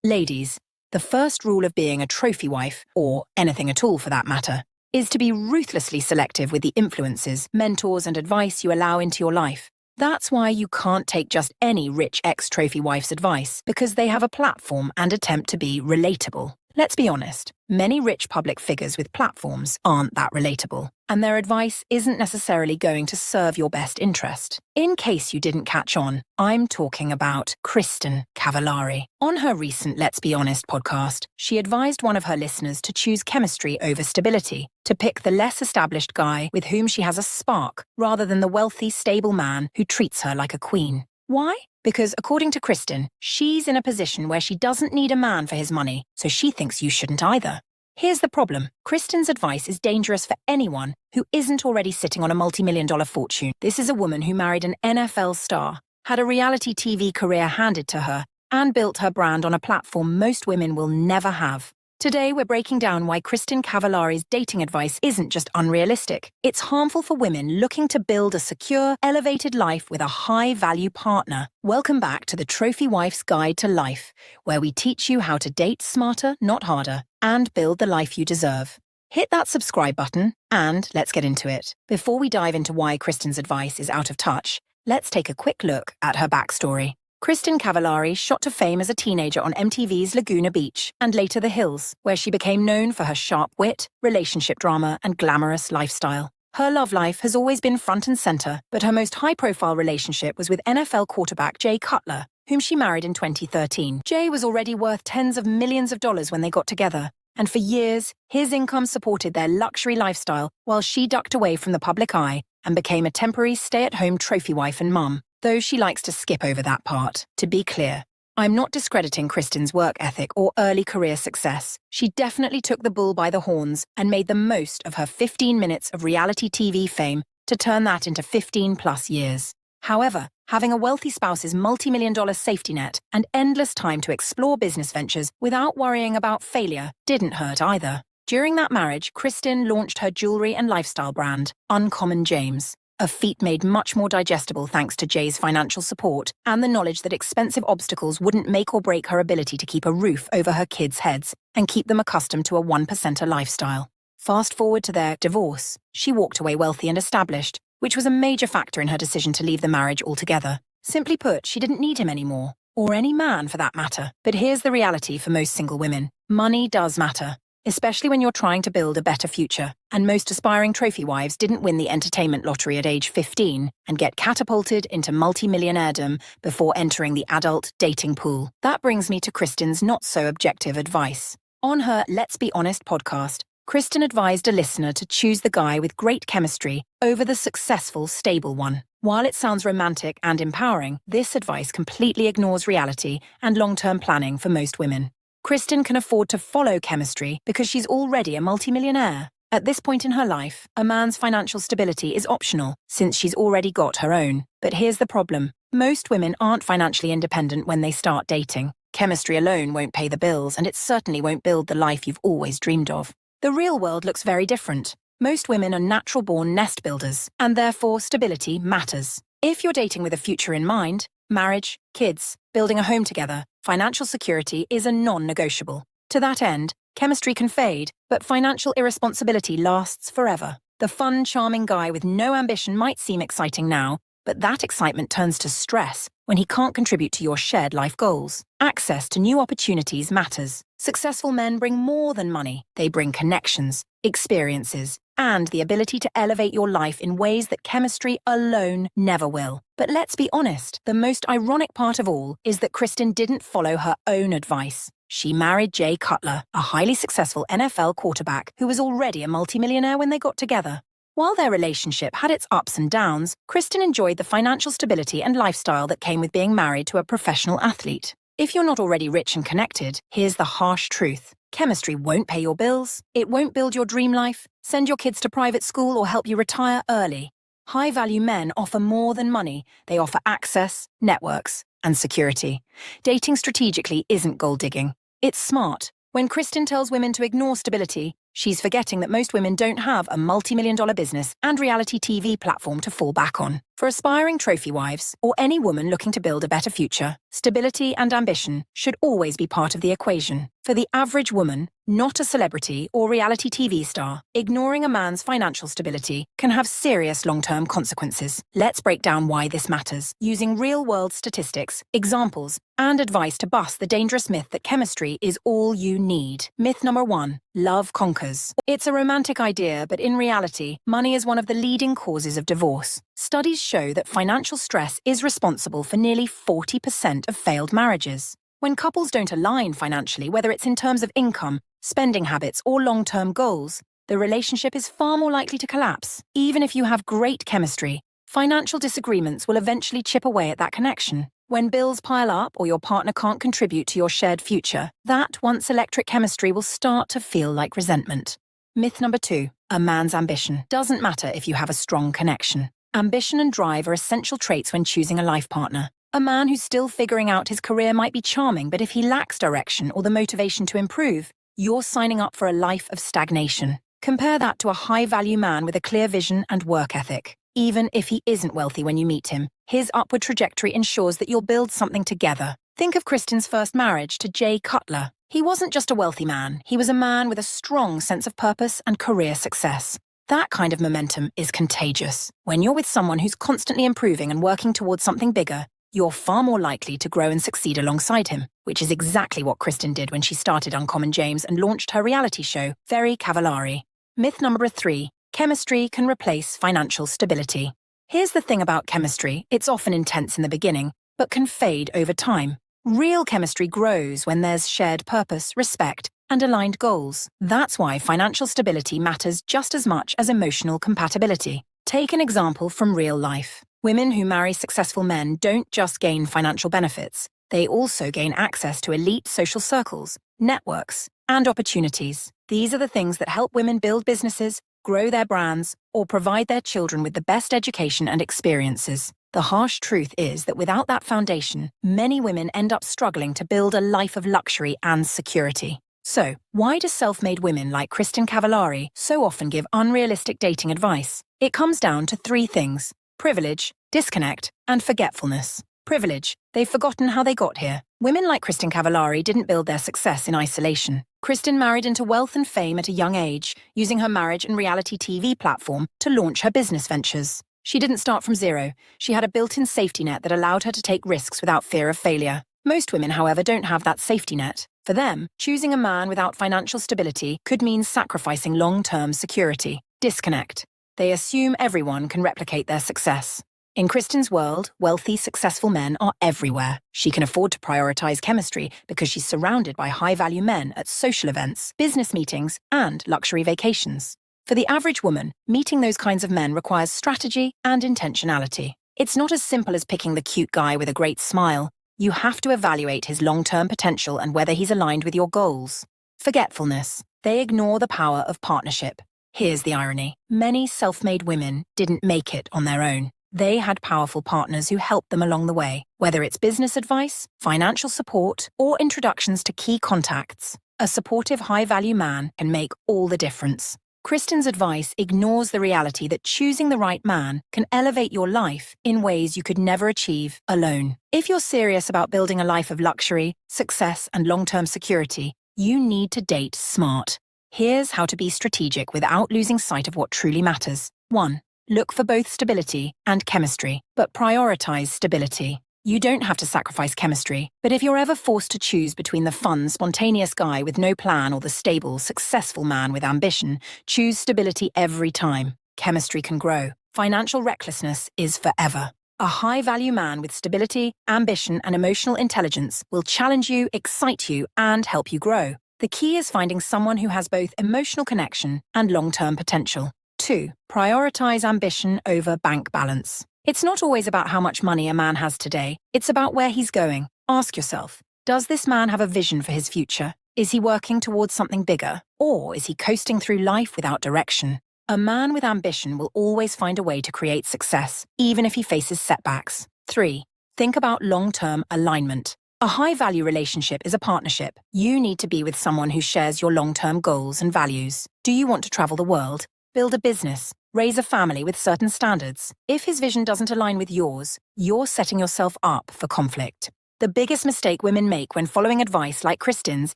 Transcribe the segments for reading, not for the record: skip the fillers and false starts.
Ladies, the first rule of being a trophy wife, or anything at all for that matter, is to be ruthlessly selective with the influences, mentors, and advice you allow into your life. That's why you can't take just any rich ex-trophy wife's advice, because they have a platform and attempt to be relatable. Let's be honest, many rich public figures with platforms aren't that relatable, and their advice isn't necessarily going to serve your best interest. In case you didn't catch on, I'm talking about Kristin Cavallari. On her recent Let's Be Honest podcast, she advised one of her listeners to choose chemistry over stability, to pick the less established guy with whom she has a spark, rather than the wealthy, stable man who treats her like a queen. Why? Because according to Kristin, she's in a position where she doesn't need a man for his money, so she thinks you shouldn't either. Here's the problem. Kristin's advice is dangerous for anyone who isn't already sitting on a multi-million-dollar fortune. This is a woman who married an NFL star, had a reality TV career handed to her, and built her brand on a platform most women will never have. Today, we're breaking down why Kristin Cavallari's dating advice isn't just unrealistic. It's harmful for women looking to build a secure, elevated life with a high-value partner. Welcome back to the Trophy Wife's Guide to Life, where we teach you how to date smarter, not harder, and build the life you deserve. Hit that subscribe button, and let's get into it. Before we dive into why Kristin's advice is out of touch, let's take a quick look at her backstory. Kristin Cavallari shot to fame as a teenager on MTV's Laguna Beach and later The Hills, where she became known for her sharp wit, relationship drama, and glamorous lifestyle. Her love life has always been front and center, but her most high-profile relationship was with NFL quarterback Jay Cutler, whom she married in 2013. Jay was already worth tens of millions of dollars when they got together, and for years, his income supported their luxury lifestyle while she ducked away from the public eye and became a temporary stay-at-home trophy wife and mum. Though she likes to skip over that part. To be clear, I'm not discrediting Kristin's work ethic or early career success. She definitely took the bull by the horns and made the most of her 15 minutes of reality TV fame to turn that into 15+ years. However, having a wealthy spouse's multi-million-dollar safety net and endless time to explore business ventures without worrying about failure didn't hurt either. During that marriage, Kristin launched her jewelry and lifestyle brand, Uncommon James. A feat made much more digestible thanks to Jay's financial support and the knowledge that expensive obstacles wouldn't make or break her ability to keep a roof over her kids' heads and keep them accustomed to a one-percenter lifestyle. Fast forward to their divorce, she walked away wealthy and established, which was a major factor in her decision to leave the marriage altogether. Simply put, she didn't need him anymore, or any man for that matter. But here's the reality for most single women. Money does matter, especially when you're trying to build a better future. And most aspiring trophy wives didn't win the entertainment lottery at age 15 and get catapulted into multi-millionairedom before entering the adult dating pool. That brings me to Kristin's not-so-objective advice. On her Let's Be Honest podcast, Kristin advised a listener to choose the guy with great chemistry over the successful, stable one. While it sounds romantic and empowering, this advice completely ignores reality and long-term planning for most women. Kristin can afford to follow chemistry because she's already a multimillionaire. At this point in her life, a man's financial stability is optional since she's already got her own. But here's the problem. Most women aren't financially independent when they start dating. Chemistry alone won't pay the bills, and it certainly won't build the life you've always dreamed of. The real world looks very different. Most women are natural-born nest builders, and therefore stability matters. If you're dating with a future in mind, marriage, kids, building a home together, financial security is a non-negotiable. To that end, chemistry can fade, but financial irresponsibility lasts forever. The fun, charming guy with no ambition might seem exciting now, but that excitement turns to stress when he can't contribute to your shared life goals. Access to new opportunities matters. Successful men bring more than money. They bring connections, experiences, and the ability to elevate your life in ways that chemistry alone never will. But let's be honest, the most ironic part of all is that Kristin didn't follow her own advice. She married Jay Cutler, a highly successful NFL quarterback who was already a multimillionaire when they got together. While their relationship had its ups and downs, Kristin enjoyed the financial stability and lifestyle that came with being married to a professional athlete. If you're not already rich and connected, here's the harsh truth. Chemistry won't pay your bills, it won't build your dream life, send your kids to private school, or help you retire early. High-value men offer more than money. They offer access, networks, and security. Dating strategically isn't gold digging. It's smart. When Kristin tells women to ignore stability, She's forgetting that most women don't have a multi-million-dollar business and reality TV platform to fall back on. For aspiring trophy wives, or any woman looking to build a better future, stability and ambition should always be part of the equation. For the average woman, not a celebrity or reality TV star, ignoring a man's financial stability can have serious long-term consequences. Let's break down why this matters, using real-world statistics, examples, and advice to bust the dangerous myth that chemistry is all you need. Myth number 1. Love conquers. It's a romantic idea, but in reality, money is one of the leading causes of divorce. Studies show that financial stress is responsible for nearly 40% of failed marriages. When couples don't align financially, whether it's in terms of income, spending habits, or long-term goals, the relationship is far more likely to collapse. Even if you have great chemistry, financial disagreements will eventually chip away at that connection. When bills pile up or your partner can't contribute to your shared future, that once electric chemistry will start to feel like resentment. Myth number 2. A man's ambition. Doesn't matter if you have a strong connection. Ambition and drive are essential traits when choosing a life partner. A man who's still figuring out his career might be charming, but if he lacks direction or the motivation to improve, you're signing up for a life of stagnation. Compare that to a high-value man with a clear vision and work ethic. Even if he isn't wealthy when you meet him, his upward trajectory ensures that you'll build something together. Think of Kristin's first marriage to Jay Cutler. He wasn't just a wealthy man, he was a man with a strong sense of purpose and career success. That kind of momentum is contagious. When you're with someone who's constantly improving and working towards something bigger, you're far more likely to grow and succeed alongside him, which is exactly what Kristin did when she started Uncommon James and launched her reality show, Kristin Cavallari. Myth number 3. Chemistry can replace financial stability. Here's the thing about chemistry, it's often intense in the beginning, but can fade over time. Real chemistry grows when there's shared purpose, respect, and aligned goals. That's why financial stability matters just as much as emotional compatibility. Take an example from real life. Women who marry successful men don't just gain financial benefits, they also gain access to elite social circles, networks, and opportunities. These are the things that help women build businesses, grow their brands, or provide their children with the best education and experiences. The harsh truth is that without that foundation, many women end up struggling to build a life of luxury and security. So, why do self-made women like Kristin Cavallari so often give unrealistic dating advice? It comes down to 3 things: privilege, disconnect, and forgetfulness. Privilege. They've forgotten how they got here. Women like Kristin Cavallari didn't build their success in isolation. Kristin married into wealth and fame at a young age, using her marriage and reality TV platform to launch her business ventures. She didn't start from zero. She had a built-in safety net that allowed her to take risks without fear of failure. Most women, however, don't have that safety net. For them, choosing a man without financial stability could mean sacrificing long-term security. Disconnect. They assume everyone can replicate their success. In Kristin's world, wealthy, successful men are everywhere. She can afford to prioritize chemistry because she's surrounded by high-value men at social events, business meetings, and luxury vacations. For the average woman, meeting those kinds of men requires strategy and intentionality. It's not as simple as picking the cute guy with a great smile. You have to evaluate his long-term potential and whether he's aligned with your goals. Forgetfulness. They ignore the power of partnership. Here's the irony. Many self-made women didn't make it on their own. They had powerful partners who helped them along the way, whether it's business advice, financial support, or introductions to key contacts. A supportive, high-value man can make all the difference. Kristin's advice ignores the reality that choosing the right man can elevate your life in ways you could never achieve alone. If you're serious about building a life of luxury, success, and long-term security, you need to date smart. Here's how to be strategic without losing sight of what truly matters. 1. Look for both stability and chemistry, but prioritize stability. You don't have to sacrifice chemistry, but if you're ever forced to choose between the fun, spontaneous guy with no plan or the stable, successful man with ambition, choose stability every time. Chemistry can grow. Financial recklessness is forever. A high-value man with stability, ambition, and emotional intelligence will challenge you, excite you, and help you grow. The key is finding someone who has both emotional connection and long-term potential. 2. Prioritize ambition over bank balance. It's not always about how much money a man has today. It's about where he's going. Ask yourself, does this man have a vision for his future? Is he working towards something bigger? Or is he coasting through life without direction? A man with ambition will always find a way to create success, even if he faces setbacks. 3. Think about long-term alignment. A high-value relationship is a partnership. You need to be with someone who shares your long-term goals and values. Do you want to travel the world, build a business, raise a family with certain standards? If his vision doesn't align with yours, you're setting yourself up for conflict. The biggest mistake women make when following advice like Kristin's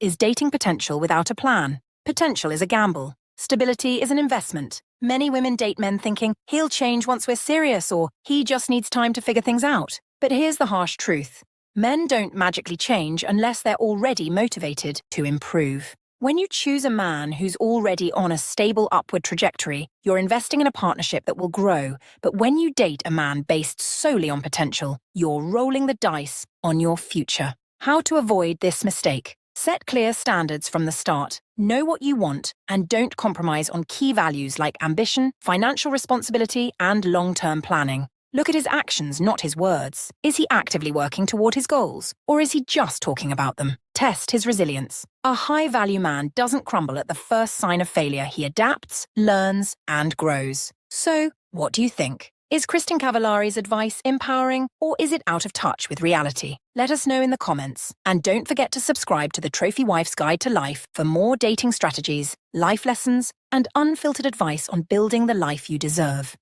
is dating potential without a plan. Potential is a gamble. Stability is an investment. Many women date men thinking, he'll change once we're serious, or he just needs time to figure things out. But here's the harsh truth. Men don't magically change unless they're already motivated to improve. When you choose a man who's already on a stable upward trajectory, you're investing in a partnership that will grow. But when you date a man based solely on potential, you're rolling the dice on your future. How to avoid this mistake? Set clear standards from the start. Know what you want, and don't compromise on key values like ambition, financial responsibility, and long-term planning. Look at his actions, not his words. Is he actively working toward his goals, or is he just talking about them? Test his resilience. A high-value man doesn't crumble at the first sign of failure. He adapts, learns, and grows. So, what do you think? Is Kristin Cavallari's advice empowering, or is it out of touch with reality? Let us know in the comments. And don't forget to subscribe to the Trophy Wife's Guide to Life for more dating strategies, life lessons, and unfiltered advice on building the life you deserve.